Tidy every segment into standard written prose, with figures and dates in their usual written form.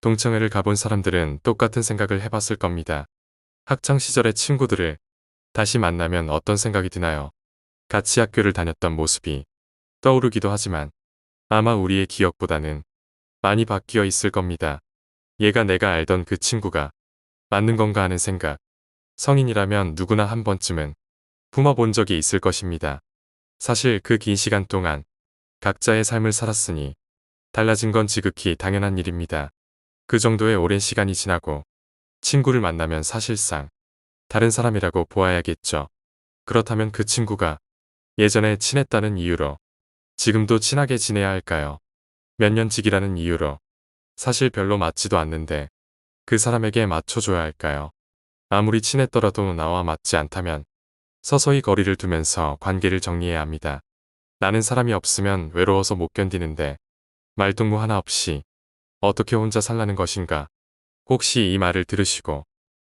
동창회를 가본 사람들은 똑같은 생각을 해봤을 겁니다. 학창시절의 친구들을 다시 만나면 어떤 생각이 드나요? 같이 학교를 다녔던 모습이 떠오르기도 하지만 아마 우리의 기억보다는 많이 바뀌어 있을 겁니다. 얘가 내가 알던 그 친구가 맞는 건가 하는 생각. 성인이라면 누구나 한 번쯤은 품어본 적이 있을 것입니다. 사실 그 긴 시간 동안 각자의 삶을 살았으니 달라진 건 지극히 당연한 일입니다. 그 정도의 오랜 시간이 지나고 친구를 만나면 사실상 다른 사람이라고 보아야겠죠. 그렇다면 그 친구가 예전에 친했다는 이유로 지금도 친하게 지내야 할까요? 몇 년지기라는 이유로 사실 별로 맞지도 않는데 그 사람에게 맞춰줘야 할까요? 아무리 친했더라도 나와 맞지 않다면 서서히 거리를 두면서 관계를 정리해야 합니다. 나는 사람이 없으면 외로워서 못 견디는데 말동무 하나 없이 어떻게 혼자 살라는 것인가? 혹시 이 말을 들으시고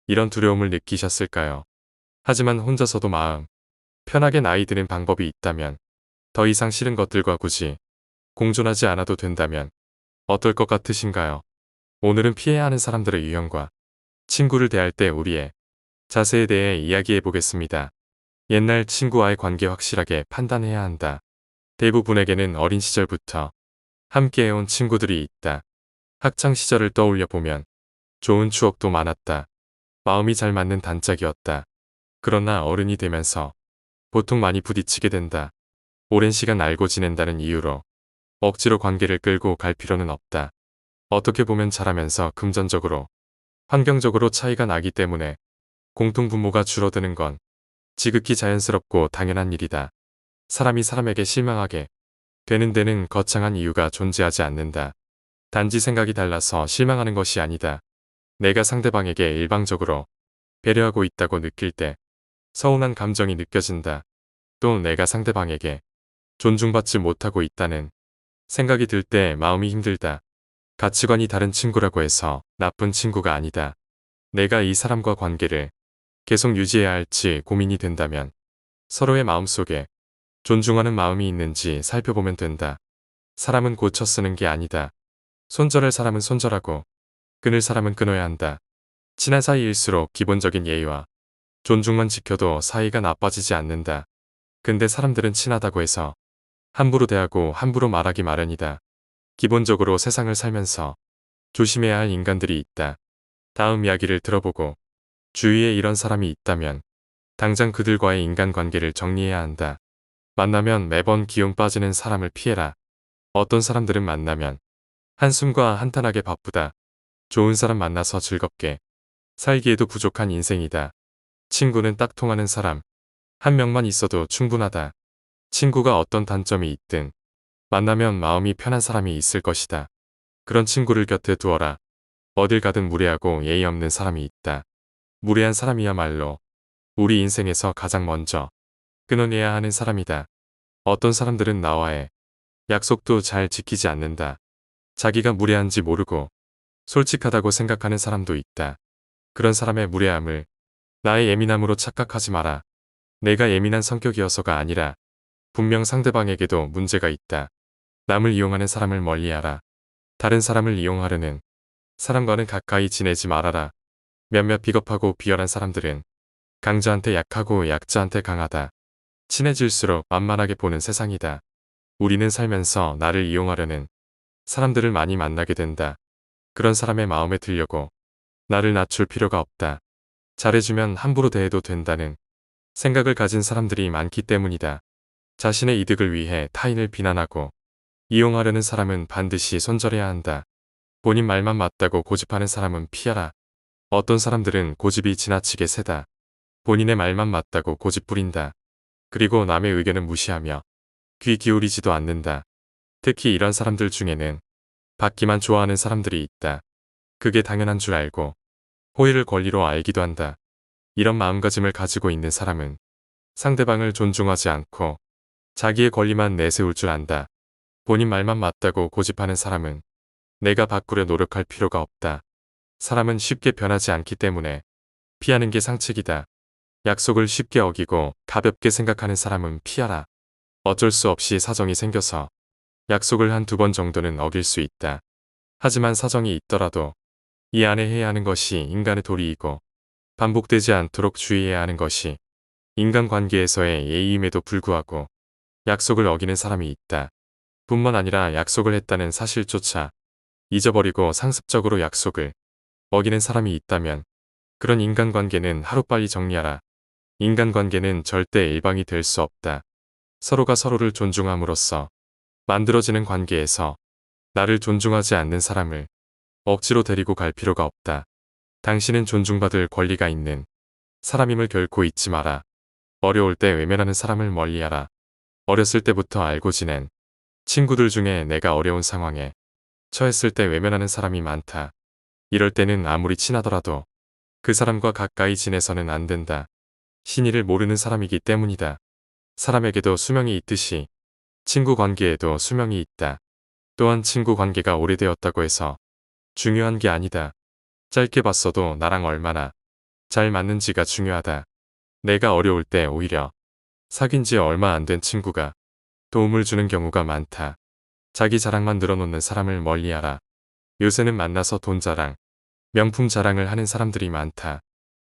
이런 두려움을 느끼셨을까요? 하지만 혼자서도 마음 편하게 나이 드는 방법이 있다면, 더 이상 싫은 것들과 굳이 공존하지 않아도 된다면 어떨 것 같으신가요? 오늘은 피해야 하는 사람들의 유형과 친구를 대할 때 우리의 자세에 대해 이야기해 보겠습니다. 옛날 친구와의 관계 확실하게 판단해야 한다. 대부분에게는 어린 시절부터 함께해온 친구들이 있다. 학창 시절을 떠올려 보면 좋은 추억도 많았다. 마음이 잘 맞는 단짝이었다. 그러나 어른이 되면서 보통 많이 부딪히게 된다. 오랜 시간 알고 지낸다는 이유로 억지로 관계를 끌고 갈 필요는 없다. 어떻게 보면 자라면서 금전적으로, 환경적으로 차이가 나기 때문에 공통분모가 줄어드는 건 지극히 자연스럽고 당연한 일이다. 사람이 사람에게 실망하게 되는 데는 거창한 이유가 존재하지 않는다. 단지 생각이 달라서 실망하는 것이 아니다. 내가 상대방에게 일방적으로 배려하고 있다고 느낄 때 서운한 감정이 느껴진다. 또 내가 상대방에게 존중받지 못하고 있다는 생각이 들 때 마음이 힘들다. 가치관이 다른 친구라고 해서 나쁜 친구가 아니다. 내가 이 사람과 관계를 계속 유지해야 할지 고민이 된다면 서로의 마음속에 존중하는 마음이 있는지 살펴보면 된다. 사람은 고쳐 쓰는 게 아니다. 손절할 사람은 손절하고 끊을 사람은 끊어야 한다. 친한 사이일수록 기본적인 예의와 존중만 지켜도 사이가 나빠지지 않는다. 근데 사람들은 친하다고 해서 함부로 대하고 함부로 말하기 마련이다. 기본적으로 세상을 살면서 조심해야 할 인간들이 있다. 다음 이야기를 들어보고 주위에 이런 사람이 있다면 당장 그들과의 인간관계를 정리해야 한다. 만나면 매번 기운 빠지는 사람을 피해라. 어떤 사람들은 만나면 한숨과 한탄하게 바쁘다. 좋은 사람 만나서 즐겁게 살기에도 부족한 인생이다. 친구는 딱 통하는 사람 한 명만 있어도 충분하다. 친구가 어떤 단점이 있든 만나면 마음이 편한 사람이 있을 것이다. 그런 친구를 곁에 두어라. 어딜 가든 무례하고 예의 없는 사람이 있다. 무례한 사람이야말로 우리 인생에서 가장 먼저 끊어내야 하는 사람이다. 어떤 사람들은 나와의 약속도 잘 지키지 않는다. 자기가 무례한지 모르고 솔직하다고 생각하는 사람도 있다. 그런 사람의 무례함을 나의 예민함으로 착각하지 마라. 내가 예민한 성격이어서가 아니라 분명 상대방에게도 문제가 있다. 남을 이용하는 사람을 멀리하라. 다른 사람을 이용하려는 사람과는 가까이 지내지 말아라. 몇몇 비겁하고 비열한 사람들은 강자한테 약하고 약자한테 강하다. 친해질수록 만만하게 보는 세상이다. 우리는 살면서 나를 이용하려는 사람들을 많이 만나게 된다. 그런 사람의 마음에 들려고 나를 낮출 필요가 없다. 잘해주면 함부로 대해도 된다는 생각을 가진 사람들이 많기 때문이다. 자신의 이득을 위해 타인을 비난하고 이용하려는 사람은 반드시 손절해야 한다. 본인 말만 맞다고 고집하는 사람은 피하라. 어떤 사람들은 고집이 지나치게 세다. 본인의 말만 맞다고 고집 부린다. 그리고 남의 의견은 무시하며 귀 기울이지도 않는다. 특히 이런 사람들 중에는 받기만 좋아하는 사람들이 있다. 그게 당연한 줄 알고 호의를 권리로 알기도 한다. 이런 마음가짐을 가지고 있는 사람은 상대방을 존중하지 않고 자기의 권리만 내세울 줄 안다. 본인 말만 맞다고 고집하는 사람은 내가 바꾸려 노력할 필요가 없다. 사람은 쉽게 변하지 않기 때문에 피하는 게 상책이다. 약속을 쉽게 어기고 가볍게 생각하는 사람은 피하라. 어쩔 수 없이 사정이 생겨서 약속을 한 두 번 정도는 어길 수 있다. 하지만 사정이 있더라도 이 안에 해야 하는 것이 인간의 도리이고 반복되지 않도록 주의해야 하는 것이 인간관계에서의 예의임에도 불구하고 약속을 어기는 사람이 있다. 뿐만 아니라 약속을 했다는 사실조차 잊어버리고 상습적으로 약속을 어기는 사람이 있다면 그런 인간관계는 하루빨리 정리하라. 인간관계는 절대 일방이 될 수 없다. 서로가 서로를 존중함으로써 만들어지는 관계에서 나를 존중하지 않는 사람을 억지로 데리고 갈 필요가 없다. 당신은 존중받을 권리가 있는 사람임을 결코 잊지 마라. 어려울 때 외면하는 사람을 멀리하라. 어렸을 때부터 알고 지낸 친구들 중에 내가 어려운 상황에 처했을 때 외면하는 사람이 많다. 이럴 때는 아무리 친하더라도 그 사람과 가까이 지내서는 안 된다. 신의를 모르는 사람이기 때문이다. 사람에게도 수명이 있듯이 친구 관계에도 수명이 있다. 또한 친구 관계가 오래되었다고 해서 중요한 게 아니다. 짧게 봤어도 나랑 얼마나 잘 맞는지가 중요하다. 내가 어려울 때 오히려 사귄 지 얼마 안 된 친구가 도움을 주는 경우가 많다. 자기 자랑만 늘어놓는 사람을 멀리하라. 요새는 만나서 돈 자랑, 명품 자랑을 하는 사람들이 많다.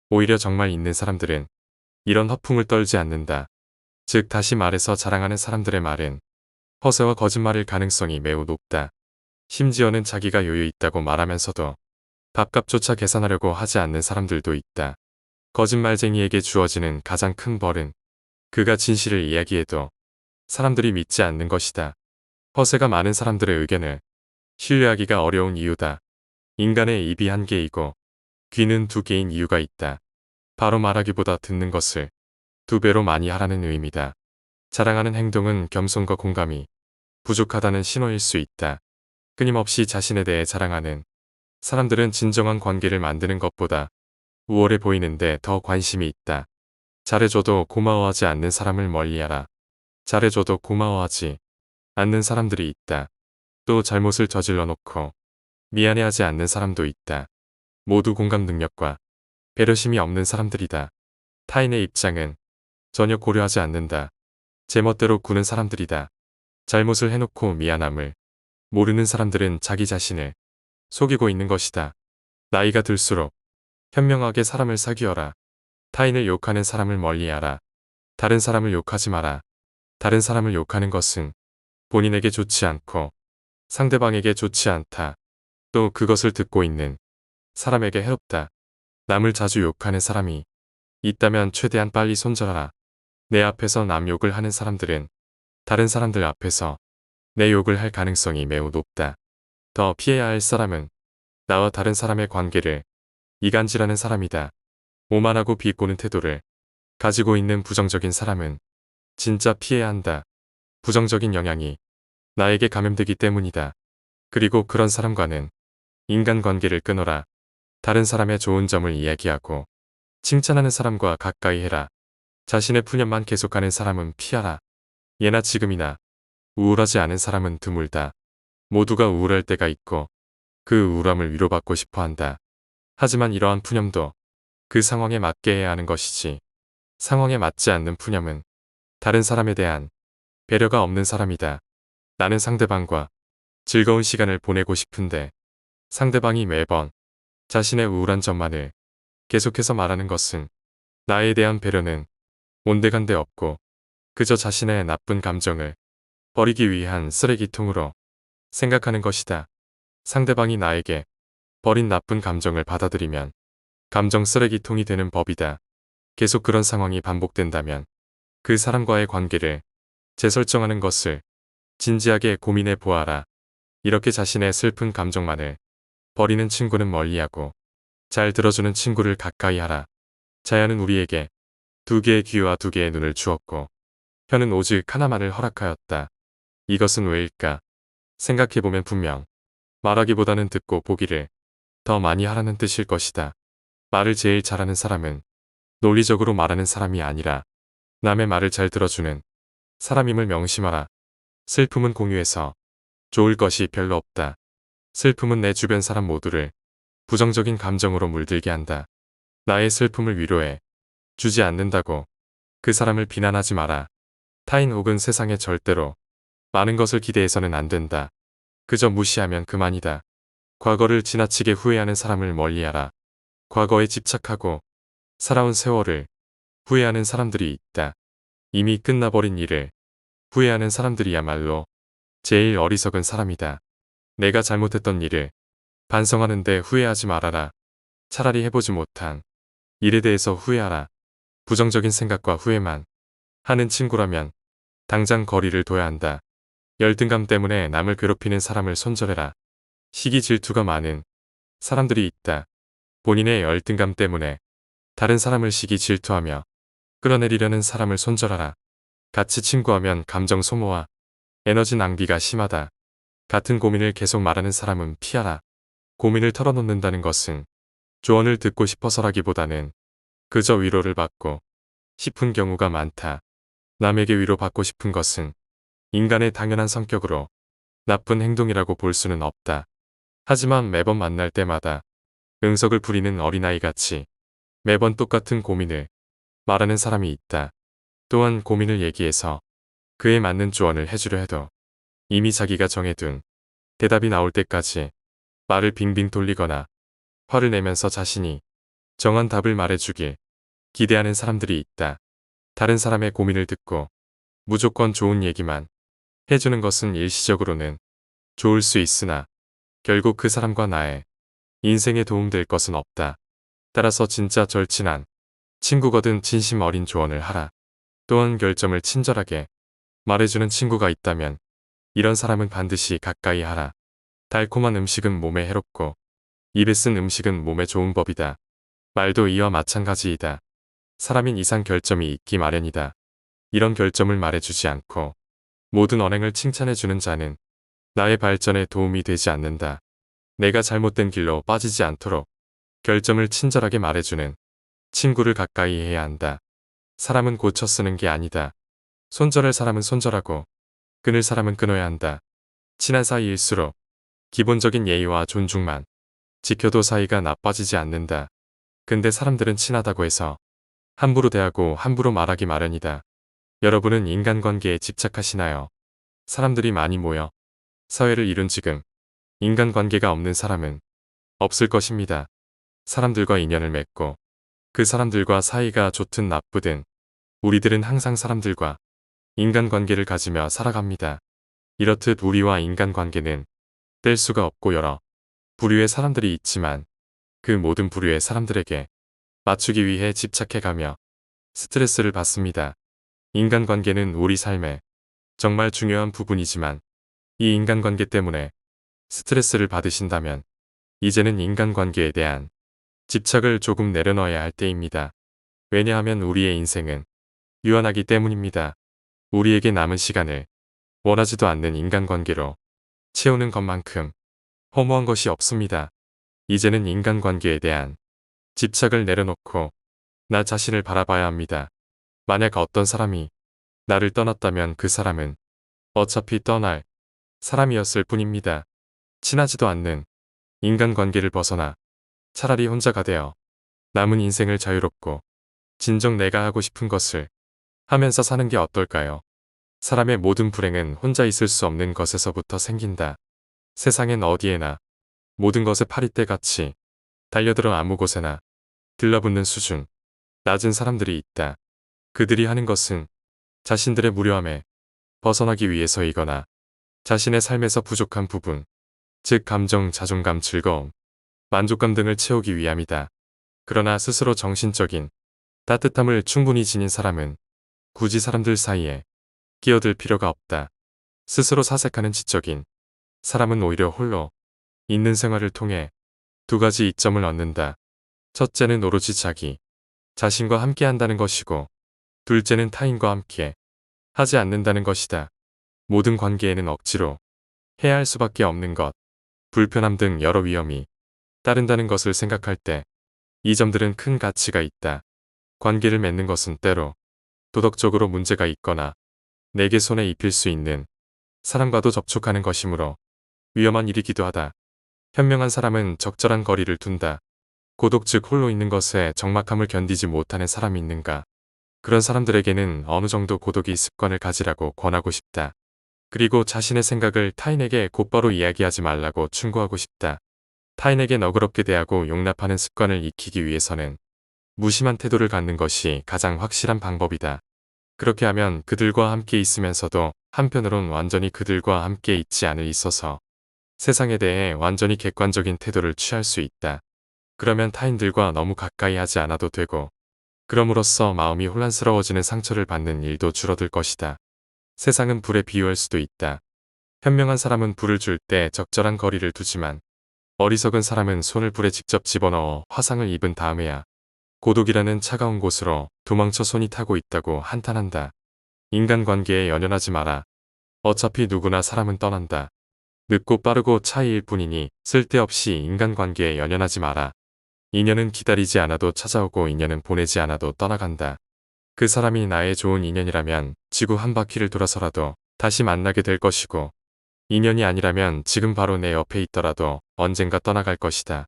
오히려 정말 있는 사람들은 이런 허풍을 떨지 않는다. 즉 다시 말해서 자랑하는 사람들의 말은 허세와 거짓말일 가능성이 매우 높다. 심지어는 자기가 여유 있다고 말하면서도 밥값조차 계산하려고 하지 않는 사람들도 있다. 거짓말쟁이에게 주어지는 가장 큰 벌은 그가 진실을 이야기해도 사람들이 믿지 않는 것이다. 허세가 많은 사람들의 의견을 신뢰하기가 어려운 이유다. 인간의 입이 한 개이고 귀는 두 개인 이유가 있다. 바로 말하기보다 듣는 것을 두 배로 많이 하라는 의미다. 자랑하는 행동은 겸손과 공감이 부족하다는 신호일 수 있다. 끊임없이 자신에 대해 자랑하는 사람들은 진정한 관계를 만드는 것보다 우월해 보이는데 더 관심이 있다. 잘해줘도 고마워하지 않는 사람을 멀리하라. 잘해줘도 고마워하지 않는 사람들이 있다. 또 잘못을 저질러 놓고 미안해하지 않는 사람도 있다. 모두 공감 능력과 배려심이 없는 사람들이다. 타인의 입장은 전혀 고려하지 않는다. 제멋대로 구는 사람들이다. 잘못을 해놓고 미안함을 모르는 사람들은 자기 자신을 속이고 있는 것이다. 나이가 들수록 현명하게 사람을 사귀어라. 타인을 욕하는 사람을 멀리하라. 다른 사람을 욕하지 마라. 다른 사람을 욕하는 것은 본인에게 좋지 않고 상대방에게 좋지 않다. 또 그것을 듣고 있는 사람에게 해롭다. 남을 자주 욕하는 사람이 있다면 최대한 빨리 손절하라. 내 앞에서 남 욕을 하는 사람들은 다른 사람들 앞에서 내 욕을 할 가능성이 매우 높다. 더 피해야 할 사람은 나와 다른 사람의 관계를 이간질하는 사람이다. 오만하고 비꼬는 태도를 가지고 있는 부정적인 사람은 진짜 피해야 한다. 부정적인 영향이 나에게 감염되기 때문이다. 그리고 그런 사람과는 인간관계를 끊어라. 다른 사람의 좋은 점을 이야기하고 칭찬하는 사람과 가까이 해라. 자신의 푸념만 계속하는 사람은 피하라. 예나 지금이나 우울하지 않은 사람은 드물다. 모두가 우울할 때가 있고 그 우울함을 위로받고 싶어 한다. 하지만 이러한 푸념도 그 상황에 맞게 해야 하는 것이지 상황에 맞지 않는 푸념은 다른 사람에 대한 배려가 없는 사람이다. 나는 상대방과 즐거운 시간을 보내고 싶은데 상대방이 매번 자신의 우울한 점만을 계속해서 말하는 것은 나에 대한 배려는 온데간데 없고 그저 자신의 나쁜 감정을 버리기 위한 쓰레기통으로 생각하는 것이다. 상대방이 나에게 버린 나쁜 감정을 받아들이면 감정 쓰레기통이 되는 법이다. 계속 그런 상황이 반복된다면 그 사람과의 관계를 재설정하는 것을 진지하게 고민해 보아라. 이렇게 자신의 슬픈 감정만을 버리는 친구는 멀리하고 잘 들어주는 친구를 가까이 하라. 자연은 우리에게 두 개의 귀와 두 개의 눈을 주었고 혀는 오직 하나만을 허락하였다. 이것은 왜일까? 생각해보면 분명 말하기보다는 듣고 보기를 더 많이 하라는 뜻일 것이다. 말을 제일 잘하는 사람은 논리적으로 말하는 사람이 아니라 남의 말을 잘 들어주는 사람임을 명심하라. 슬픔은 공유해서 좋을 것이 별로 없다. 슬픔은 내 주변 사람 모두를 부정적인 감정으로 물들게 한다. 나의 슬픔을 위로해 주지 않는다고 그 사람을 비난하지 마라. 타인 혹은 세상에 절대로 많은 것을 기대해서는 안 된다. 그저 무시하면 그만이다. 과거를 지나치게 후회하는 사람을 멀리하라. 과거에 집착하고 살아온 세월을 후회하는 사람들이 있다. 이미 끝나버린 일을 후회하는 사람들이야말로 제일 어리석은 사람이다. 내가 잘못했던 일을 반성하는데 후회하지 말아라. 차라리 해보지 못한 일에 대해서 후회하라. 부정적인 생각과 후회만 하는 친구라면 당장 거리를 둬야 한다. 열등감 때문에 남을 괴롭히는 사람을 손절해라. 시기 질투가 많은 사람들이 있다. 본인의 열등감 때문에 다른 사람을 시기 질투하며 끌어내리려는 사람을 손절하라. 같이 친구하면 감정 소모와 에너지 낭비가 심하다. 같은 고민을 계속 말하는 사람은 피하라. 고민을 털어놓는다는 것은 조언을 듣고 싶어서라기보다는 그저 위로를 받고 싶은 경우가 많다. 남에게 위로받고 싶은 것은 인간의 당연한 성격으로 나쁜 행동이라고 볼 수는 없다. 하지만 매번 만날 때마다 응석을 부리는 어린아이같이 매번 똑같은 고민을 말하는 사람이 있다. 또한 고민을 얘기해서 그에 맞는 조언을 해주려 해도 이미 자기가 정해둔 대답이 나올 때까지 말을 빙빙 돌리거나 화를 내면서 자신이 정한 답을 말해주길 기대하는 사람들이 있다. 다른 사람의 고민을 듣고 무조건 좋은 얘기만 해주는 것은 일시적으로는 좋을 수 있으나 결국 그 사람과 나의 인생에 도움될 것은 없다. 따라서 진짜 절친한 친구거든 진심 어린 조언을 하라. 또한 결점을 친절하게 말해주는 친구가 있다면 이런 사람은 반드시 가까이 하라. 달콤한 음식은 몸에 해롭고 입에 쓴 음식은 몸에 좋은 법이다. 말도 이와 마찬가지이다. 사람인 이상 결점이 있기 마련이다. 이런 결점을 말해주지 않고 모든 언행을 칭찬해주는 자는 나의 발전에 도움이 되지 않는다. 내가 잘못된 길로 빠지지 않도록 결점을 친절하게 말해주는 친구를 가까이 해야 한다. 사람은 고쳐 쓰는 게 아니다. 손절할 사람은 손절하고 끊을 사람은 끊어야 한다. 친한 사이일수록 기본적인 예의와 존중만 지켜도 사이가 나빠지지 않는다. 근데 사람들은 친하다고 해서 함부로 대하고 함부로 말하기 마련이다. 여러분은 인간관계에 집착하시나요? 사람들이 많이 모여 사회를 이룬 지금 인간관계가 없는 사람은 없을 것입니다. 사람들과 인연을 맺고 그 사람들과 사이가 좋든 나쁘든 우리들은 항상 사람들과 인간관계를 가지며 살아갑니다. 이렇듯 우리와 인간관계는 뗄 수가 없고 여러 부류의 사람들이 있지만 그 모든 부류의 사람들에게 맞추기 위해 집착해가며 스트레스를 받습니다. 인간관계는 우리 삶에 정말 중요한 부분이지만 이 인간관계 때문에 스트레스를 받으신다면 이제는 인간관계에 대한 집착을 조금 내려놔야 할 때입니다. 왜냐하면 우리의 인생은 유한하기 때문입니다. 우리에게 남은 시간을 원하지도 않는 인간관계로 채우는 것만큼 허무한 것이 없습니다. 이제는 인간관계에 대한 집착을 내려놓고 나 자신을 바라봐야 합니다. 만약 어떤 사람이 나를 떠났다면 그 사람은 어차피 떠날 사람이었을 뿐입니다. 친하지도 않는 인간관계를 벗어나 차라리 혼자가 되어 남은 인생을 자유롭고 진정 내가 하고 싶은 것을 하면서 사는 게 어떨까요? 사람의 모든 불행은 혼자 있을 수 없는 것에서부터 생긴다. 세상엔 어디에나 모든 것에 파리떼같이 달려들어 아무 곳에나 들러붙는 수준 낮은 사람들이 있다. 그들이 하는 것은 자신들의 무료함에 벗어나기 위해서이거나 자신의 삶에서 부족한 부분, 즉 감정, 자존감, 즐거움, 만족감 등을 채우기 위함이다. 그러나 스스로 정신적인 따뜻함을 충분히 지닌 사람은 굳이 사람들 사이에 끼어들 필요가 없다. 스스로 사색하는 지적인 사람은 오히려 홀로 있는 생활을 통해 두 가지 이점을 얻는다. 첫째는 오로지 자기 자신과 함께 한다는 것이고 둘째는 타인과 함께 하지 않는다는 것이다. 모든 관계에는 억지로 해야 할 수밖에 없는 것, 불편함 등 여러 위험이 따른다는 것을 생각할 때 이 점들은 큰 가치가 있다. 관계를 맺는 것은 때로 도덕적으로 문제가 있거나 내게 손에 입힐 수 있는 사람과도 접촉하는 것이므로 위험한 일이기도 하다. 현명한 사람은 적절한 거리를 둔다. 고독 즉 홀로 있는 것에 적막함을 견디지 못하는 사람이 있는가? 그런 사람들에게는 어느 정도 고독이 습관을 가지라고 권하고 싶다. 그리고 자신의 생각을 타인에게 곧바로 이야기하지 말라고 충고하고 싶다. 타인에게 너그럽게 대하고 용납하는 습관을 익히기 위해서는 무심한 태도를 갖는 것이 가장 확실한 방법이다. 그렇게 하면 그들과 함께 있으면서도 한편으론 완전히 그들과 함께 있지 않을 있어서 세상에 대해 완전히 객관적인 태도를 취할 수 있다. 그러면 타인들과 너무 가까이 하지 않아도 되고, 그럼으로써 마음이 혼란스러워지는 상처를 받는 일도 줄어들 것이다. 세상은 불에 비유할 수도 있다. 현명한 사람은 불을 줄 때 적절한 거리를 두지만, 어리석은 사람은 손을 불에 직접 집어넣어 화상을 입은 다음에야 고독이라는 차가운 곳으로 도망쳐 손이 타고 있다고 한탄한다. 인간관계에 연연하지 마라. 어차피 누구나 사람은 떠난다. 늦고 빠르고 차이일 뿐이니 쓸데없이 인간관계에 연연하지 마라. 인연은 기다리지 않아도 찾아오고 인연은 보내지 않아도 떠나간다. 그 사람이 나의 좋은 인연이라면 지구 한 바퀴를 돌아서라도 다시 만나게 될 것이고, 인연이 아니라면 지금 바로 내 옆에 있더라도 언젠가 떠나갈 것이다.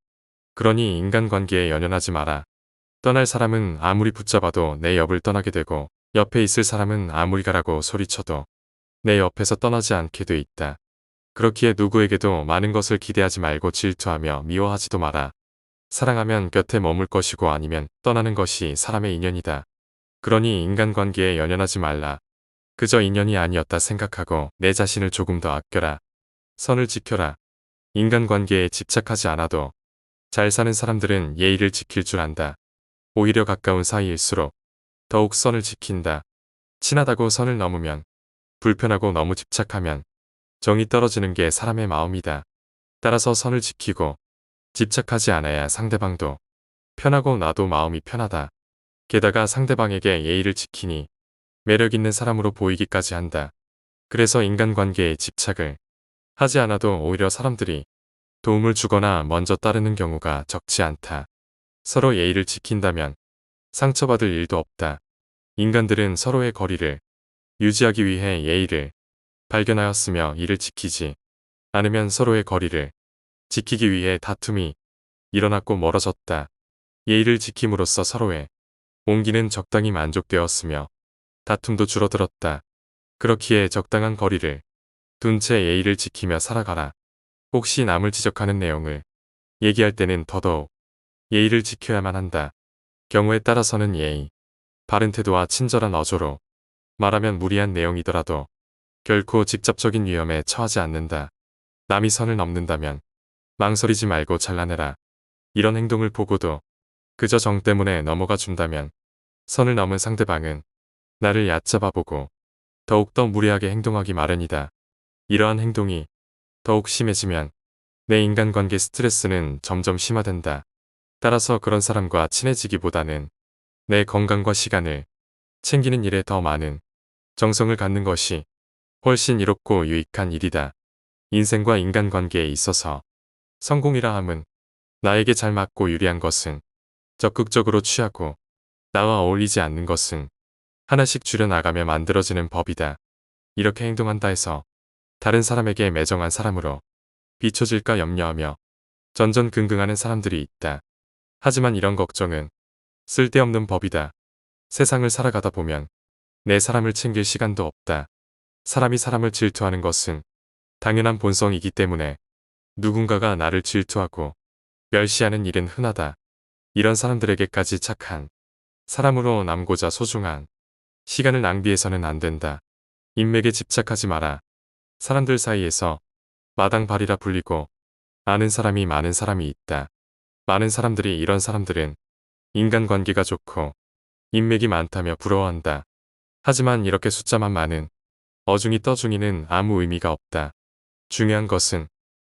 그러니 인간관계에 연연하지 마라. 떠날 사람은 아무리 붙잡아도 내 옆을 떠나게 되고, 옆에 있을 사람은 아무리 가라고 소리쳐도 내 옆에서 떠나지 않게 돼 있다. 그렇기에 누구에게도 많은 것을 기대하지 말고 질투하며 미워하지도 마라. 사랑하면 곁에 머물 것이고 아니면 떠나는 것이 사람의 인연이다. 그러니 인간관계에 연연하지 말라. 그저 인연이 아니었다 생각하고 내 자신을 조금 더 아껴라. 선을 지켜라. 인간관계에 집착하지 않아도 잘 사는 사람들은 예의를 지킬 줄 안다. 오히려 가까운 사이일수록 더욱 선을 지킨다. 친하다고 선을 넘으면, 불편하고 너무 집착하면 정이 떨어지는 게 사람의 마음이다. 따라서 선을 지키고 집착하지 않아야 상대방도 편하고 나도 마음이 편하다. 게다가 상대방에게 예의를 지키니 매력 있는 사람으로 보이기까지 한다. 그래서 인간관계에 집착을 하지 않아도 오히려 사람들이 도움을 주거나 먼저 따르는 경우가 적지 않다. 서로 예의를 지킨다면 상처받을 일도 없다. 인간들은 서로의 거리를 유지하기 위해 예의를 발견하였으며 이를 지키지 않으면 서로의 거리를 지키기 위해 다툼이 일어났고 멀어졌다. 예의를 지킴으로써 서로의 온기는 적당히 만족되었으며 다툼도 줄어들었다. 그렇기에 적당한 거리를 둔 채 예의를 지키며 살아가라. 혹시 남을 지적하는 내용을 얘기할 때는 더더욱 예의를 지켜야만 한다. 경우에 따라서는 예의, 바른 태도와 친절한 어조로 말하면 무리한 내용이더라도 결코 직접적인 위험에 처하지 않는다. 남이 선을 넘는다면 망설이지 말고 잘라내라. 이런 행동을 보고도 그저 정 때문에 넘어가 준다면 선을 넘은 상대방은 나를 얕잡아 보고 더욱더 무리하게 행동하기 마련이다. 이러한 행동이 더욱 심해지면 내 인간관계 스트레스는 점점 심화된다. 따라서 그런 사람과 친해지기보다는 내 건강과 시간을 챙기는 일에 더 많은 정성을 갖는 것이 훨씬 이롭고 유익한 일이다. 인생과 인간관계에 있어서 성공이라 함은 나에게 잘 맞고 유리한 것은 적극적으로 취하고 나와 어울리지 않는 것은 하나씩 줄여나가며 만들어지는 법이다. 이렇게 행동한다 해서 다른 사람에게 매정한 사람으로 비춰질까 염려하며 전전긍긍하는 사람들이 있다. 하지만 이런 걱정은 쓸데없는 법이다. 세상을 살아가다 보면 내 사람을 챙길 시간도 없다. 사람이 사람을 질투하는 것은 당연한 본성이기 때문에 누군가가 나를 질투하고 멸시하는 일은 흔하다. 이런 사람들에게까지 착한 사람으로 남고자 소중한 시간을 낭비해서는 안 된다. 인맥에 집착하지 마라. 사람들 사이에서 마당발이라 불리고 아는 사람이 많은 사람이 있다. 많은 사람들이 이런 사람들은 인간관계가 좋고 인맥이 많다며 부러워한다. 하지만 이렇게 숫자만 많은 어중이 떠중이는 아무 의미가 없다. 중요한 것은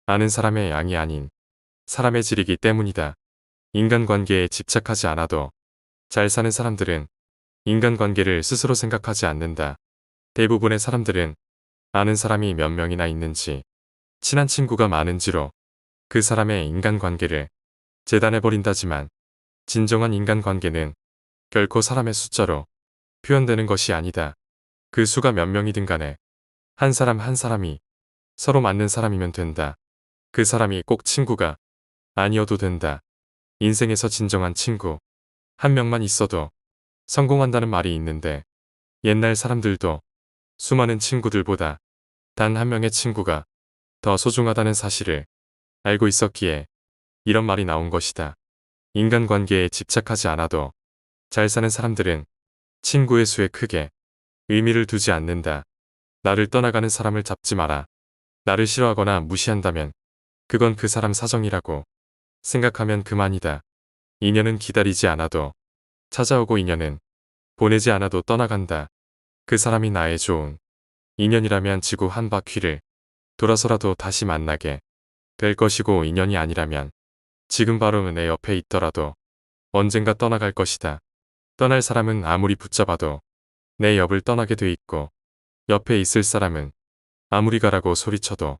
아는 사람의 양이 아닌 사람의 질이기 때문이다. 인간관계에 집착하지 않아도 잘 사는 사람들은 인간관계를 스스로 생각하지 않는다. 대부분의 사람들은 아는 사람이 몇 명이나 있는지, 친한 친구가 많은지로 그 사람의 인간관계를 재단해버린다지만 진정한 인간관계는 결코 사람의 숫자로 표현되는 것이 아니다. 그 수가 몇 명이든 간에 한 사람 한 사람이 서로 맞는 사람이면 된다. 그 사람이 꼭 친구가 아니어도 된다. 인생에서 진정한 친구 한 명만 있어도 성공한다는 말이 있는데 옛날 사람들도 수많은 친구들보다 단 한 명의 친구가 더 소중하다는 사실을 알고 있었기에 이런 말이 나온 것이다. 인간관계에 집착하지 않아도 잘 사는 사람들은 친구의 수에 크게 의미를 두지 않는다. 나를 떠나가는 사람을 잡지 마라. 나를 싫어하거나 무시한다면 그건 그 사람 사정이라고 생각하면 그만이다. 인연은 기다리지 않아도 찾아오고 인연은 보내지 않아도 떠나간다. 그 사람이 나의 좋은 인연이라면 지구 한 바퀴를 돌아서라도 다시 만나게 될 것이고, 인연이 아니라면 지금 바로 내 옆에 있더라도 언젠가 떠나갈 것이다. 떠날 사람은 아무리 붙잡아도 내 옆을 떠나게 돼 있고, 옆에 있을 사람은 아무리 가라고 소리쳐도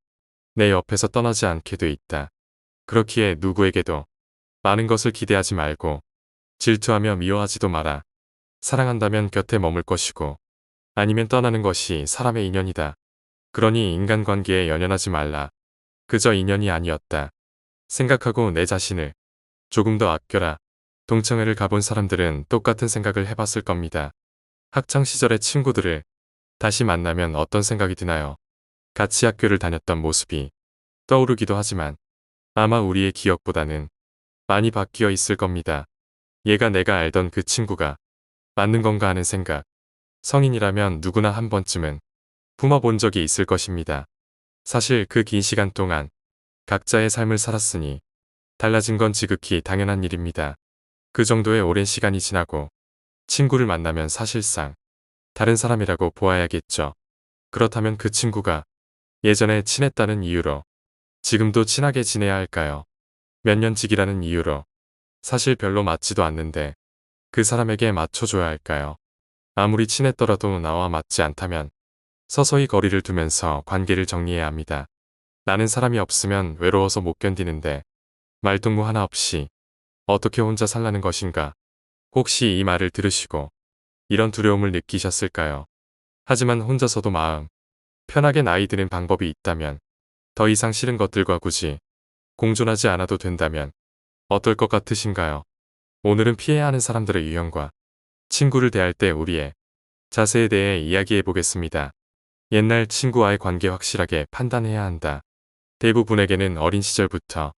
내 옆에서 떠나지 않게 돼 있다. 그렇기에 누구에게도 많은 것을 기대하지 말고 질투하며 미워하지도 마라. 사랑한다면 곁에 머물 것이고 아니면 떠나는 것이 사람의 인연이다. 그러니 인간관계에 연연하지 말라. 그저 인연이 아니었다 생각하고 내 자신을 조금 더 아껴라. 동창회를 가본 사람들은 똑같은 생각을 해봤을 겁니다. 학창시절의 친구들을 다시 만나면 어떤 생각이 드나요? 같이 학교를 다녔던 모습이 떠오르기도 하지만 아마 우리의 기억보다는 많이 바뀌어 있을 겁니다. 얘가 내가 알던 그 친구가 맞는 건가 하는 생각. 성인이라면 누구나 한 번쯤은 품어본 적이 있을 것입니다. 사실 그 긴 시간 동안 각자의 삶을 살았으니 달라진 건 지극히 당연한 일입니다. 그 정도의 오랜 시간이 지나고 친구를 만나면 사실상 다른 사람이라고 보아야겠죠. 그렇다면 그 친구가 예전에 친했다는 이유로 지금도 친하게 지내야 할까요? 몇 년지기라는 이유로 사실 별로 맞지도 않는데 그 사람에게 맞춰줘야 할까요? 아무리 친했더라도 나와 맞지 않다면 서서히 거리를 두면서 관계를 정리해야 합니다. 나는 사람이 없으면 외로워서 못 견디는데 말동무 하나 없이 어떻게 혼자 살라는 것인가? 혹시 이 말을 들으시고 이런 두려움을 느끼셨을까요? 하지만 혼자서도 마음 편하게 나이 드는 방법이 있다면, 더 이상 싫은 것들과 굳이 공존하지 않아도 된다면 어떨 것 같으신가요? 오늘은 피해야 하는 사람들의 유형과 친구를 대할 때 우리의 자세에 대해 이야기해 보겠습니다. 옛날 친구와의 관계 확실하게 판단해야 한다. 대부분에게는 어린 시절부터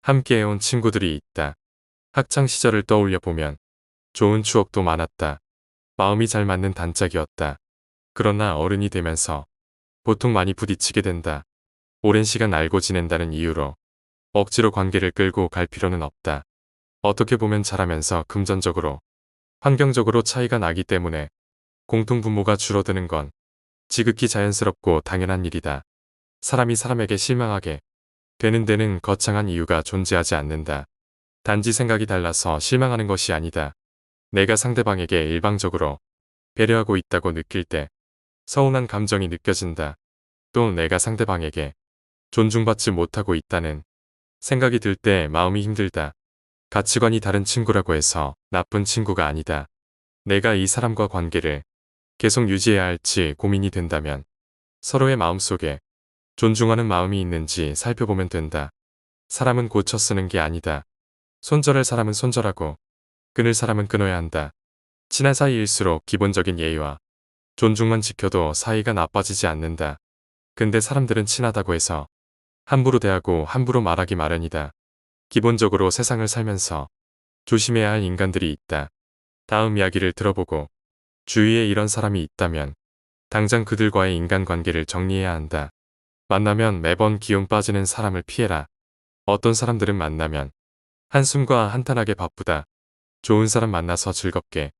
함께해온 친구들이 있다. 학창 시절을 떠올려 보면 좋은 추억도 많았다. 마음이 잘 맞는 단짝이었다. 그러나 어른이 되면서 보통 많이 부딪히게 된다. 오랜 시간 알고 지낸다는 이유로 억지로 관계를 끌고 갈 필요는 없다. 어떻게 보면 자라면서 금전적으로, 환경적으로 차이가 나기 때문에 공통분모가 줄어드는 건 지극히 자연스럽고 당연한 일이다. 사람이 사람에게 실망하게 되는 데는 거창한 이유가 존재하지 않는다. 단지 생각이 달라서 실망하는 것이 아니다. 내가 상대방에게 일방적으로 배려하고 있다고 느낄 때 서운한 감정이 느껴진다. 또 내가 상대방에게 존중받지 못하고 있다는 생각이 들 때 마음이 힘들다. 가치관이 다른 친구라고 해서 나쁜 친구가 아니다. 내가 이 사람과 관계를 계속 유지해야 할지 고민이 된다면 서로의 마음속에 존중하는 마음이 있는지 살펴보면 된다. 사람은 고쳐 쓰는 게 아니다. 손절할 사람은 손절하고 끊을 사람은 끊어야 한다. 친한 사이일수록 기본적인 예의와 존중만 지켜도 사이가 나빠지지 않는다. 근데 사람들은 친하다고 해서 함부로 대하고 함부로 말하기 마련이다. 기본적으로 세상을 살면서 조심해야 할 인간들이 있다. 다음 이야기를 들어보고 주위에 이런 사람이 있다면 당장 그들과의 인간관계를 정리해야 한다. 만나면 매번 기운 빠지는 사람을 피해라. 어떤 사람들은 만나면 한숨과 한탄하게 바쁘다. 좋은 사람 만나서 즐겁게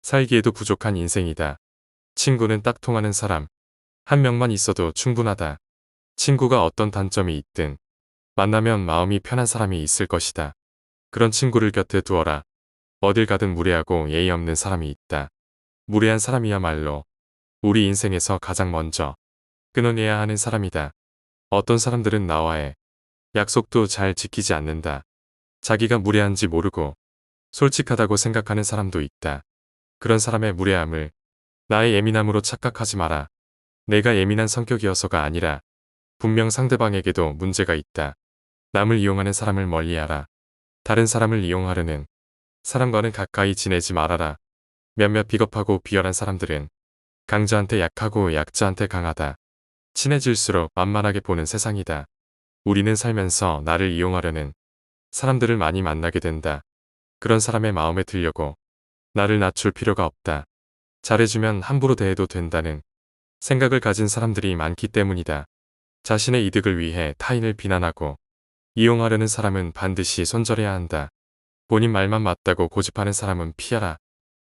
살기에도 부족한 인생이다. 친구는 딱 통하는 사람 한 명만 있어도 충분하다. 친구가 어떤 단점이 있든 만나면 마음이 편한 사람이 있을 것이다. 그런 친구를 곁에 두어라. 어딜 가든 무례하고 예의 없는 사람이 있다. 무례한 사람이야말로 우리 인생에서 가장 먼저 끊어내야 하는 사람이다. 어떤 사람들은 나와의 약속도 잘 지키지 않는다. 자기가 무례한지 모르고 솔직하다고 생각하는 사람도 있다. 그런 사람의 무례함을 나의 예민함으로 착각하지 마라. 내가 예민한 성격이어서가 아니라 분명 상대방에게도 문제가 있다. 남을 이용하는 사람을 멀리하라. 다른 사람을 이용하려는 사람과는 가까이 지내지 말아라. 몇몇 비겁하고 비열한 사람들은 강자한테 약하고 약자한테 강하다. 친해질수록 만만하게 보는 세상이다. 우리는 살면서 나를 이용하려는 사람들을 많이 만나게 된다. 그런 사람의 마음에 들려고 나를 낮출 필요가 없다. 잘해주면 함부로 대해도 된다는 생각을 가진 사람들이 많기 때문이다. 자신의 이득을 위해 타인을 비난하고 이용하려는 사람은 반드시 손절해야 한다. 본인 말만 맞다고 고집하는 사람은 피하라.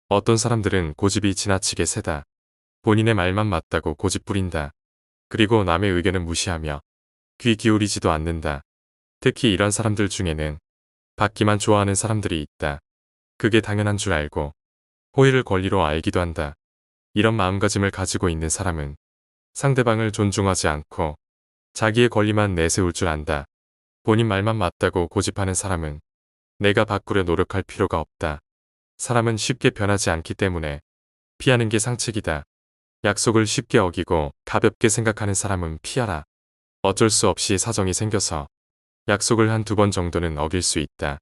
어떤 사람들은 고집이 지나치게 세다. 본인의 말만 맞다고 고집 부린다. 그리고 남의 의견은 무시하며 귀 기울이지도 않는다. 특히 이런 사람들 중에는 받기만 좋아하는 사람들이 있다. 그게 당연한 줄 알고 호의를 권리로 알기도 한다. 이런 마음가짐을 가지고 있는 사람은 상대방을 존중하지 않고 자기의 권리만 내세울 줄 안다. 본인 말만 맞다고 고집하는 사람은 내가 바꾸려 노력할 필요가 없다. 사람은 쉽게 변하지 않기 때문에 피하는 게 상책이다. 약속을 쉽게 어기고 가볍게 생각하는 사람은 피하라. 어쩔 수 없이 사정이 생겨서 약속을 한두 번 정도는 어길 수 있다.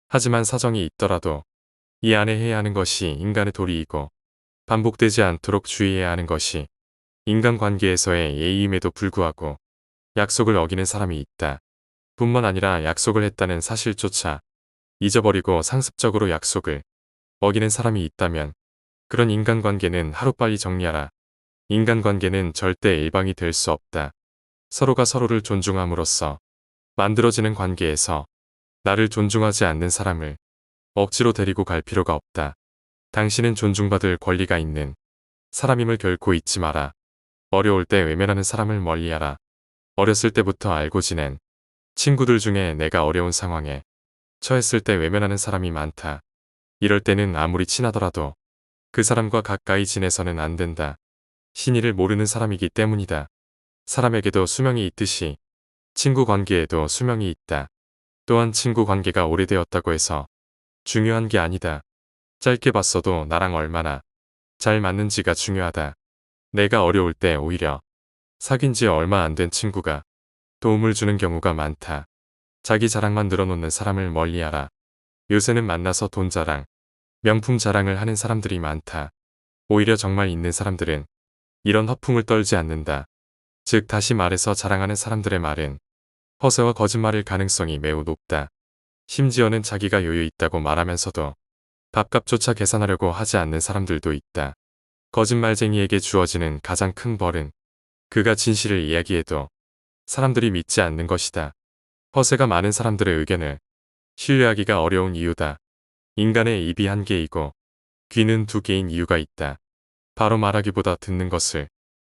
하지만 사정이 있더라도 이 안에 해야 하는 것이 인간의 도리이고 반복되지 않도록 주의해야 하는 것이 인간관계에서의 예의임에도 불구하고 약속을 어기는 사람이 있다. 뿐만 아니라 약속을 했다는 사실조차 잊어버리고 상습적으로 약속을 어기는 사람이 있다면 그런 인간관계는 하루빨리 정리하라. 인간관계는 절대 일방이 될 수 없다. 서로가 서로를 존중함으로써 만들어지는 관계에서 나를 존중하지 않는 사람을 억지로 데리고 갈 필요가 없다. 당신은 존중받을 권리가 있는 사람임을 결코 잊지 마라. 어려울 때 외면하는 사람을 멀리하라. 어렸을 때부터 알고 지낸 친구들 중에 내가 어려운 상황에 처했을 때 외면하는 사람이 많다. 이럴 때는 아무리 친하더라도 그 사람과 가까이 지내서는 안 된다. 신의를 모르는 사람이기 때문이다. 사람에게도 수명이 있듯이 친구 관계에도 수명이 있다. 또한 친구 관계가 오래되었다고 해서 중요한 게 아니다. 짧게 봤어도 나랑 얼마나 잘 맞는지가 중요하다. 내가 어려울 때 오히려 사귄 지 얼마 안 된 친구가 도움을 주는 경우가 많다. 자기 자랑만 늘어놓는 사람을 멀리하라. 요새는 만나서 돈 자랑, 명품 자랑을 하는 사람들이 많다. 오히려 정말 있는 사람들은 이런 허풍을 떨지 않는다. 즉 다시 말해서 자랑하는 사람들의 말은 허세와 거짓말일 가능성이 매우 높다. 심지어는 자기가 여유 있다고 말하면서도 밥값조차 계산하려고 하지 않는 사람들도 있다. 거짓말쟁이에게 주어지는 가장 큰 벌은 그가 진실을 이야기해도 사람들이 믿지 않는 것이다. 허세가 많은 사람들의 의견을 신뢰하기가 어려운 이유다. 인간의 입이 한 개이고 귀는 두 개인 이유가 있다. 바로 말하기보다 듣는 것을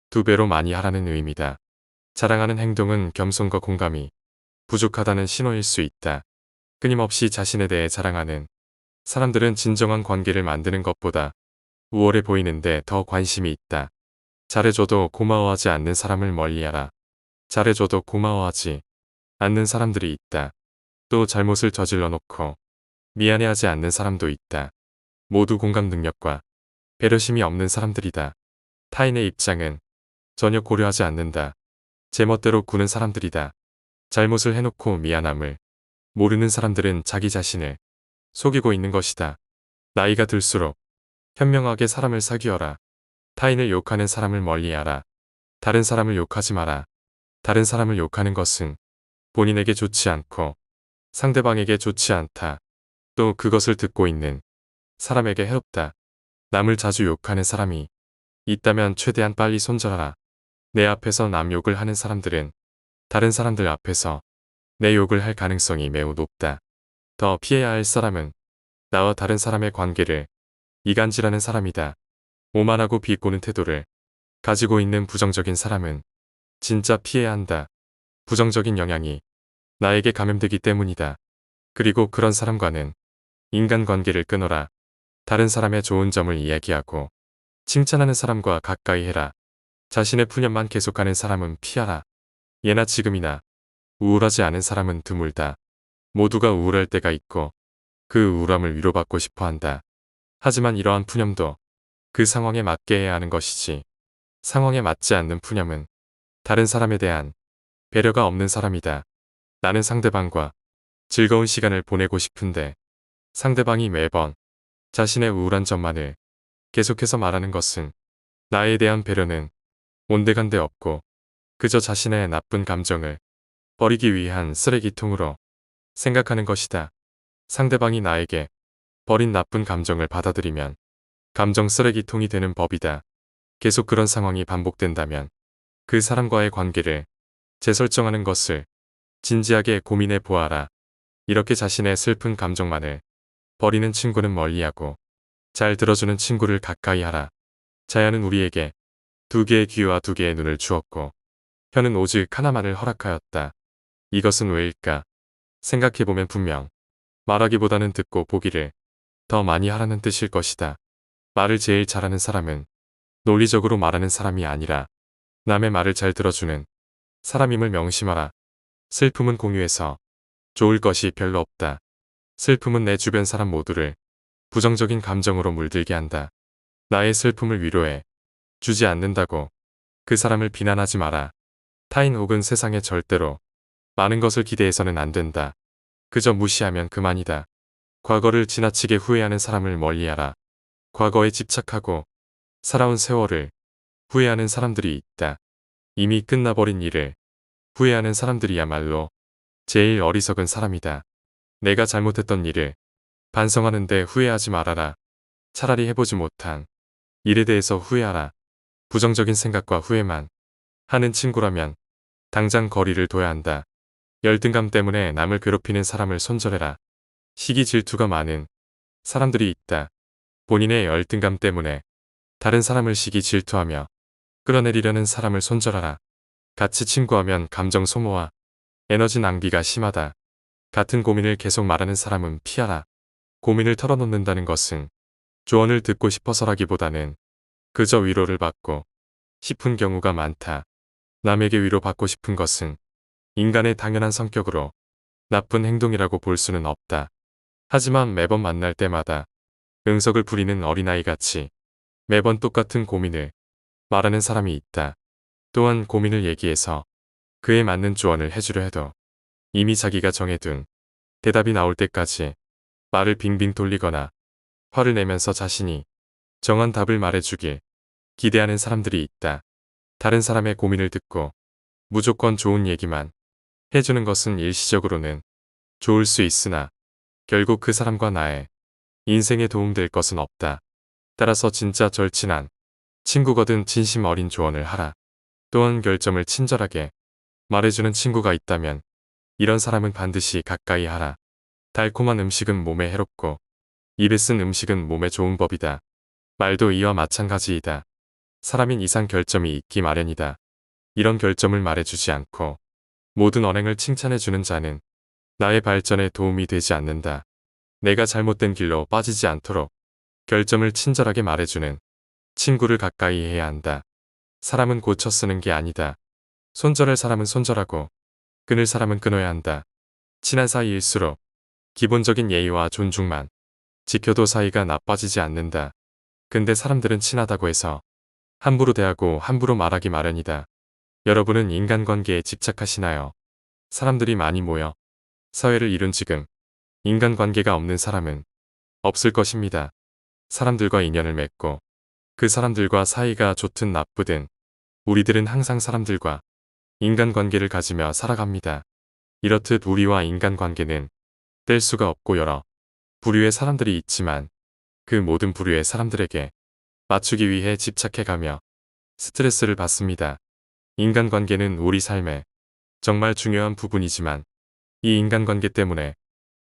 두 배로 많이 하라는 의미다. 자랑하는 행동은 겸손과 공감이 부족하다는 신호일 수 있다. 끊임없이 자신에 대해 자랑하는 사람들은 진정한 관계를 만드는 것보다 우월해 보이는데 더 관심이 있다. 잘해줘도 고마워하지 않는 사람을 멀리하라. 잘해줘도 고마워하지 않는 사람들이 있다. 또 잘못을 저질러 놓고 미안해하지 않는 사람도 있다. 모두 공감 능력과 배려심이 없는 사람들이다. 타인의 입장은 전혀 고려하지 않는다. 제멋대로 구는 사람들이다. 잘못을 해놓고 미안함을 모르는 사람들은 자기 자신을 속이고 있는 것이다. 나이가 들수록 현명하게 사람을 사귀어라. 타인을 욕하는 사람을 멀리하라. 다른 사람을 욕하지 마라. 다른 사람을 욕하는 것은 본인에게 좋지 않고 상대방에게 좋지 않다. 또 그것을 듣고 있는 사람에게 해롭다. 남을 자주 욕하는 사람이 있다면 최대한 빨리 손절하라. 내 앞에서 남 욕을 하는 사람들은 다른 사람들 앞에서 내 욕을 할 가능성이 매우 높다. 더 피해야 할 사람은 나와 다른 사람의 관계를 이간질하는 사람이다. 오만하고 비꼬는 태도를 가지고 있는 부정적인 사람은 진짜 피해야 한다. 부정적인 영향이 나에게 감염되기 때문이다. 그리고 그런 사람과는 인간관계를 끊어라. 다른 사람의 좋은 점을 이야기하고 칭찬하는 사람과 가까이 해라. 자신의 푸념만 계속하는 사람은 피하라. 예나 지금이나 우울하지 않은 사람은 드물다. 모두가 우울할 때가 있고 그 우울함을 위로받고 싶어 한다. 하지만 이러한 푸념도 그 상황에 맞게 해야 하는 것이지 상황에 맞지 않는 푸념은 다른 사람에 대한 배려가 없는 사람이다. 나는 상대방과 즐거운 시간을 보내고 싶은데 상대방이 매번 자신의 우울한 점만을 계속해서 말하는 것은 나에 대한 배려는 온데간데 없고 그저 자신의 나쁜 감정을 버리기 위한 쓰레기통으로 생각하는 것이다. 상대방이 나에게 버린 나쁜 감정을 받아들이면 감정 쓰레기통이 되는 법이다. 계속 그런 상황이 반복된다면 그 사람과의 관계를 재설정하는 것을 진지하게 고민해 보아라. 이렇게 자신의 슬픈 감정만을 버리는 친구는 멀리하고 잘 들어주는 친구를 가까이 하라. 자연은 우리에게 두 개의 귀와 두 개의 눈을 주었고 혀는 오직 하나만을 허락하였다. 이것은 왜일까? 생각해보면 분명 말하기보다는 듣고 보기를 더 많이 하라는 뜻일 것이다. 말을 제일 잘하는 사람은 논리적으로 말하는 사람이 아니라 남의 말을 잘 들어주는 사람임을 명심하라. 슬픔은 공유해서 좋을 것이 별로 없다. 슬픔은 내 주변 사람 모두를 부정적인 감정으로 물들게 한다. 나의 슬픔을 위로해 주지 않는다고 그 사람을 비난하지 마라. 타인 혹은 세상에 절대로 많은 것을 기대해서는 안 된다. 그저 무시하면 그만이다. 과거를 지나치게 후회하는 사람을 멀리하라. 과거에 집착하고 살아온 세월을 후회하는 사람들이 있다. 이미 끝나버린 일을 후회하는 사람들이야말로 제일 어리석은 사람이다. 내가 잘못했던 일을 반성하는데 후회하지 말아라. 차라리 해보지 못한 일에 대해서 후회하라. 부정적인 생각과 후회만 하는 친구라면 당장 거리를 둬야 한다. 열등감 때문에 남을 괴롭히는 사람을 손절해라. 시기 질투가 많은 사람들이 있다. 본인의 열등감 때문에 다른 사람을 시기 질투하며 끌어내리려는 사람을 손절하라. 같이 친구하면 감정 소모와 에너지 낭비가 심하다. 같은 고민을 계속 말하는 사람은 피하라. 고민을 털어놓는다는 것은 조언을 듣고 싶어서라기보다는 그저 위로를 받고 싶은 경우가 많다. 남에게 위로받고 싶은 것은 인간의 당연한 성격으로 나쁜 행동이라고 볼 수는 없다. 하지만 매번 만날 때마다 응석을 부리는 어린아이같이 매번 똑같은 고민을 말하는 사람이 있다. 또한 고민을 얘기해서 그에 맞는 조언을 해주려 해도 이미 자기가 정해둔 대답이 나올 때까지 말을 빙빙 돌리거나 화를 내면서 자신이 정한 답을 말해주길 기대하는 사람들이 있다. 다른 사람의 고민을 듣고 무조건 좋은 얘기만 해주는 것은 일시적으로는 좋을 수 있으나 결국 그 사람과 나의 인생에 도움될 것은 없다. 따라서 진짜 절친한 친구거든 진심 어린 조언을 하라. 또한 결점을 친절하게 말해주는 친구가 있다면 이런 사람은 반드시 가까이 하라. 달콤한 음식은 몸에 해롭고 입에 쓴 음식은 몸에 좋은 법이다. 말도 이와 마찬가지이다. 사람인 이상 결점이 있기 마련이다. 이런 결점을 말해주지 않고 모든 언행을 칭찬해주는 자는 나의 발전에 도움이 되지 않는다. 내가 잘못된 길로 빠지지 않도록 결점을 친절하게 말해주는 친구를 가까이 해야 한다. 사람은 고쳐 쓰는 게 아니다. 손절할 사람은 손절하고 끊을 사람은 끊어야 한다. 친한 사이일수록 기본적인 예의와 존중만 지켜도 사이가 나빠지지 않는다. 근데 사람들은 친하다고 해서 함부로 대하고 함부로 말하기 마련이다. 여러분은 인간관계에 집착하시나요? 사람들이 많이 모여 사회를 이룬 지금 인간관계가 없는 사람은 없을 것입니다. 사람들과 인연을 맺고 그 사람들과 사이가 좋든 나쁘든 우리들은 항상 사람들과 인간관계를 가지며 살아갑니다. 이렇듯 우리와 인간관계는 뗄 수가 없고 여러 부류의 사람들이 있지만 그 모든 부류의 사람들에게 맞추기 위해 집착해가며 스트레스를 받습니다. 인간관계는 우리 삶에 정말 중요한 부분이지만 이 인간관계 때문에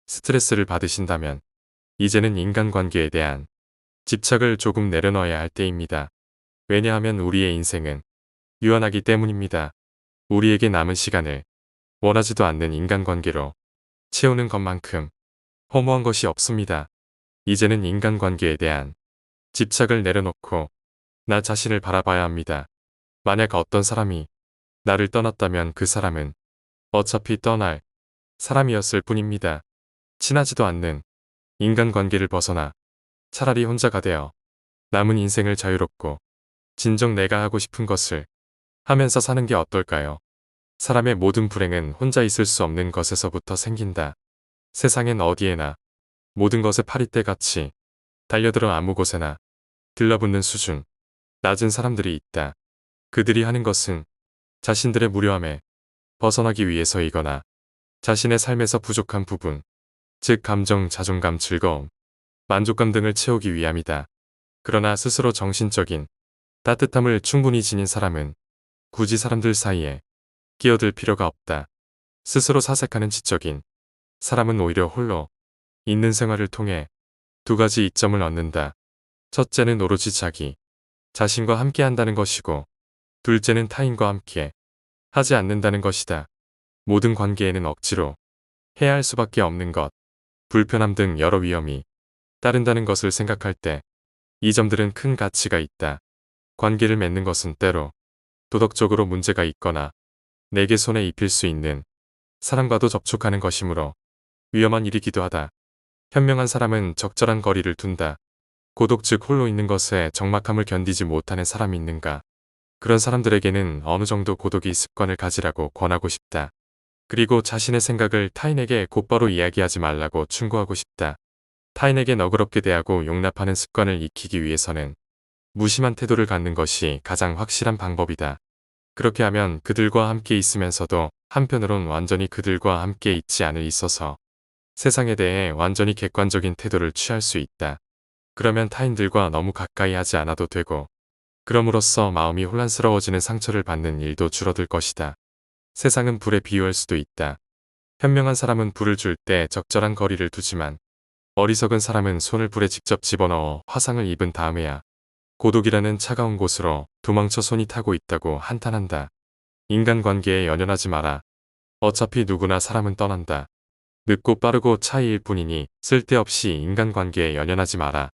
스트레스를 받으신다면 이제는 인간관계에 대한 집착을 조금 내려놓아야 할 때입니다. 왜냐하면 우리의 인생은 유한하기 때문입니다. 우리에게 남은 시간을 원하지도 않는 인간관계로 채우는 것만큼 허무한 것이 없습니다. 이제는 인간관계에 대한 집착을 내려놓고 나 자신을 바라봐야 합니다. 만약 어떤 사람이 나를 떠났다면 그 사람은 어차피 떠날 사람이었을 뿐입니다. 친하지도 않는 인간관계를 벗어나 차라리 혼자가 되어 남은 인생을 자유롭고 진정 내가 하고 싶은 것을 하면서 사는 게 어떨까요? 사람의 모든 불행은 혼자 있을 수 없는 것에서부터 생긴다. 세상엔 어디에나 모든 것에 파리떼같이 달려들어 아무 곳에나 들러붙는 수준 낮은 사람들이 있다. 그들이 하는 것은 자신들의 무료함에 벗어나기 위해서이거나 자신의 삶에서 부족한 부분, 즉 감정, 자존감, 즐거움, 만족감 등을 채우기 위함이다. 그러나 스스로 정신적인 따뜻함을 충분히 지닌 사람은 굳이 사람들 사이에 끼어들 필요가 없다. 스스로 사색하는 지적인 사람은 오히려 홀로 있는 생활을 통해 두 가지 이점을 얻는다. 첫째는 오로지 자기 자신과 함께 한다는 것이고, 둘째는 타인과 함께 하지 않는다는 것이다. 모든 관계에는 억지로 해야 할 수밖에 없는 것, 불편함 등 여러 위험이 따른다는 것을 생각할 때 이 점들은 큰 가치가 있다. 관계를 맺는 것은 때로 도덕적으로 문제가 있거나 내게 손에 입힐 수 있는 사람과도 접촉하는 것이므로 위험한 일이기도 하다. 현명한 사람은 적절한 거리를 둔다. 고독 즉 홀로 있는 것에 적막함을 견디지 못하는 사람이 있는가? 그런 사람들에게는 어느 정도 고독의 습관을 가지라고 권하고 싶다. 그리고 자신의 생각을 타인에게 곧바로 이야기하지 말라고 충고하고 싶다. 타인에게 너그럽게 대하고 용납하는 습관을 익히기 위해서는 무심한 태도를 갖는 것이 가장 확실한 방법이다. 그렇게 하면 그들과 함께 있으면서도 한편으론 완전히 그들과 함께 있지 않을 있어서 세상에 대해 완전히 객관적인 태도를 취할 수 있다. 그러면 타인들과 너무 가까이 하지 않아도 되고, 그럼으로써 마음이 혼란스러워지는 상처를 받는 일도 줄어들 것이다. 세상은 불에 비유할 수도 있다. 현명한 사람은 불을 줄 때 적절한 거리를 두지만, 어리석은 사람은 손을 불에 직접 집어넣어 화상을 입은 다음에야 고독이라는 차가운 곳으로 도망쳐 손이 타고 있다고 한탄한다. 인간관계에 연연하지 마라. 어차피 누구나 사람은 떠난다. 늦고 빠르고 차이일 뿐이니 쓸데없이 인간관계에 연연하지 마라.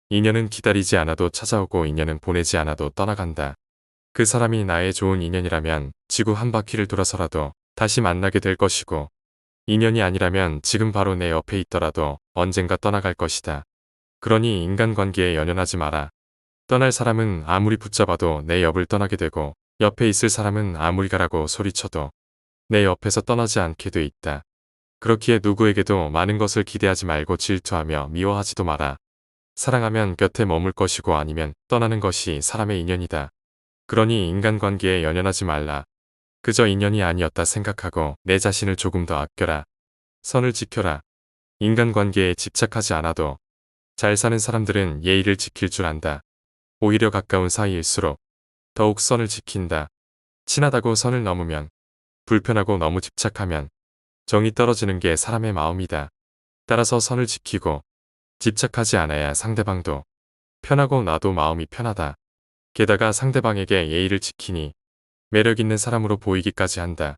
인연은 기다리지 않아도 찾아오고 인연은 보내지 않아도 떠나간다. 그 사람이 나의 좋은 인연이라면 지구 한 바퀴를 돌아서라도 다시 만나게 될 것이고, 인연이 아니라면 지금 바로 내 옆에 있더라도 언젠가 떠나갈 것이다. 그러니 인간관계에 연연하지 마라. 떠날 사람은 아무리 붙잡아도 내 옆을 떠나게 되고, 옆에 있을 사람은 아무리 가라고 소리쳐도 내 옆에서 떠나지 않게 돼 있다. 그렇기에 누구에게도 많은 것을 기대하지 말고 질투하며 미워하지도 마라. 사랑하면 곁에 머물 것이고 아니면 떠나는 것이 사람의 인연이다. 그러니 인간관계에 연연하지 말라. 그저 인연이 아니었다 생각하고 내 자신을 조금 더 아껴라. 선을 지켜라. 인간관계에 집착하지 않아도 잘 사는 사람들은 예의를 지킬 줄 안다. 오히려 가까운 사이일수록 더욱 선을 지킨다. 친하다고 선을 넘으면, 불편하고 너무 집착하면 정이 떨어지는 게 사람의 마음이다. 따라서 선을 지키고 집착하지 않아야 상대방도 편하고 나도 마음이 편하다. 게다가 상대방에게 예의를 지키니 매력 있는 사람으로 보이기까지 한다.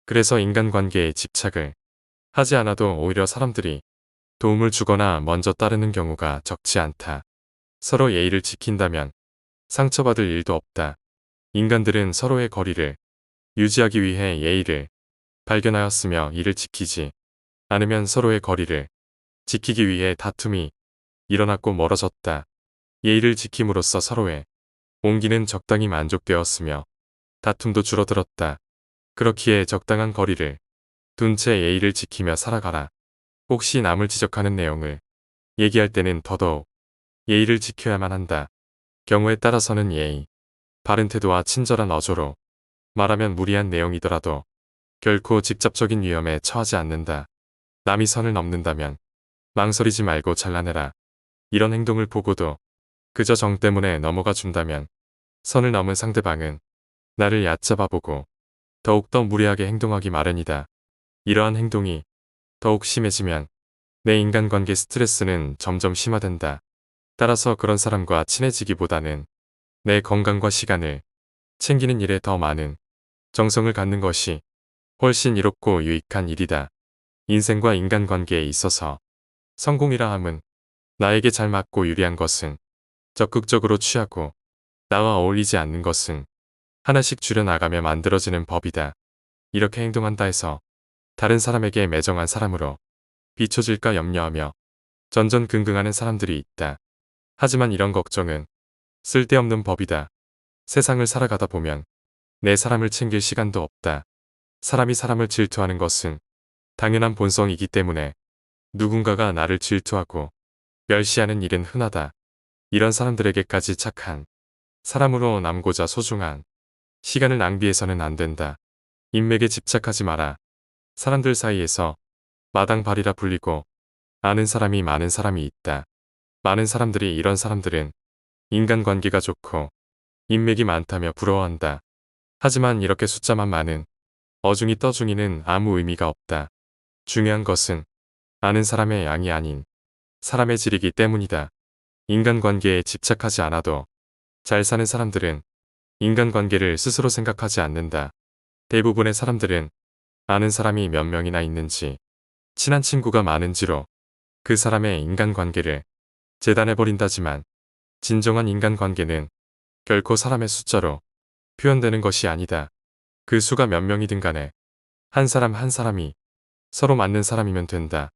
그래서 인간관계에 집착을 하지 않아도 오히려 사람들이 도움을 주거나 먼저 따르는 경우가 적지 않다. 서로 예의를 지킨다면 상처받을 일도 없다. 인간들은 서로의 거리를 유지하기 위해 예의를 발견하였으며 이를 지키지 않으면 서로의 거리를 지키기 위해 다툼이 일어났고 멀어졌다. 예의를 지킴으로써 서로의 온기는 적당히 만족되었으며 다툼도 줄어들었다. 그렇기에 적당한 거리를 둔 채 예의를 지키며 살아가라. 혹시 남을 지적하는 내용을 얘기할 때는 더더욱 예의를 지켜야만 한다. 경우에 따라서는 예의, 바른 태도와 친절한 어조로 말하면 무리한 내용이더라도 결코 직접적인 위험에 처하지 않는다. 남이 선을 넘는다면 망설이지 말고 잘라내라. 이런 행동을 보고도 그저 정 때문에 넘어가 준다면 선을 넘은 상대방은 나를 얕잡아보고 더욱더 무리하게 행동하기 마련이다. 이러한 행동이 더욱 심해지면 내 인간관계 스트레스는 점점 심화된다. 따라서 그런 사람과 친해지기보다는 내 건강과 시간을 챙기는 일에 더 많은 정성을 갖는 것이 훨씬 이롭고 유익한 일이다. 인생과 인간관계에 있어서 성공이라 함은 나에게 잘 맞고 유리한 것은 적극적으로 취하고 나와 어울리지 않는 것은 하나씩 줄여나가며 만들어지는 법이다. 이렇게 행동한다 해서 다른 사람에게 매정한 사람으로 비춰질까 염려하며 전전긍긍하는 사람들이 있다. 하지만 이런 걱정은 쓸데없는 법이다. 세상을 살아가다 보면 내 사람을 챙길 시간도 없다. 사람이 사람을 질투하는 것은 당연한 본성이기 때문에 누군가가 나를 질투하고 멸시하는 일은 흔하다. 이런 사람들에게까지 착한 사람으로 남고자 소중한 시간을 낭비해서는 안 된다. 인맥에 집착하지 마라. 사람들 사이에서 마당발이라 불리고 아는 사람이 많은 사람이 있다. 많은 사람들이 이런 사람들은 인간관계가 좋고 인맥이 많다며 부러워한다. 하지만 이렇게 숫자만 많은 어중이 떠중이는 아무 의미가 없다. 중요한 것은 아는 사람의 양이 아닌 사람의 질이기 때문이다. 인간관계에 집착하지 않아도 잘 사는 사람들은 인간관계를 스스로 생각하지 않는다. 대부분의 사람들은 아는 사람이 몇 명이나 있는지, 친한 친구가 많은지로 그 사람의 인간관계를 재단해버린다지만 진정한 인간관계는 결코 사람의 숫자로 표현되는 것이 아니다. 그 수가 몇 명이든 간에 한 사람 한 사람이 서로 맞는 사람이면 된다.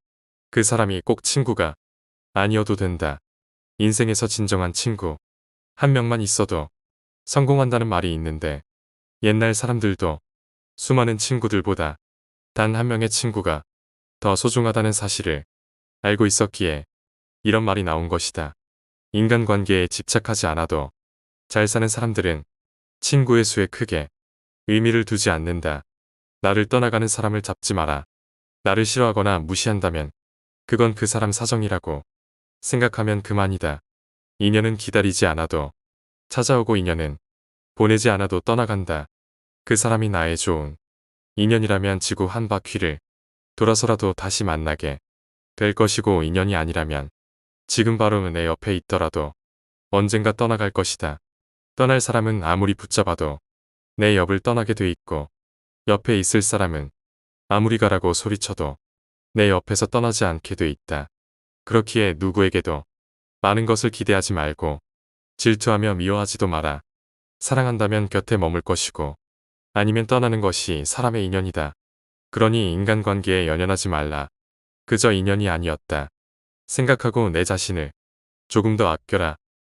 그 사람이 꼭 친구가 아니어도 된다. 인생에서 진정한 친구 한 명만 있어도 성공한다는 말이 있는데 옛날 사람들도 수많은 친구들보다 단 한 명의 친구가 더 소중하다는 사실을 알고 있었기에 이런 말이 나온 것이다. 인간관계에 집착하지 않아도 잘 사는 사람들은 친구의 수에 크게 의미를 두지 않는다. 나를 떠나가는 사람을 잡지 마라. 나를 싫어하거나 무시한다면 그건 그 사람 사정이라고 생각하면 그만이다. 인연은 기다리지 않아도 찾아오고 인연은 보내지 않아도 떠나간다. 그 사람이 나의 좋은 인연이라면 지구 한 바퀴를 돌아서라도 다시 만나게 될 것이고 인연이 아니라면 지금 바로 내 옆에 있더라도 언젠가 떠나갈 것이다. 떠날 사람은 아무리 붙잡아도 내 옆을 떠나게 돼 있고 옆에 있을 사람은 아무리 가라고 소리쳐도 내 옆에서 떠나지 않게 돼 있다. 그렇기에 누구에게도 많은 것을 기대하지 말고 질투하며 미워하지도 마라. 사랑한다면 곁에 머물 것이고 아니면 떠나는 것이 사람의 인연이다. 그러니 인간관계에 연연하지 말라. 그저 인연이 아니었다 생각하고 내 자신을 조금 더 아껴라.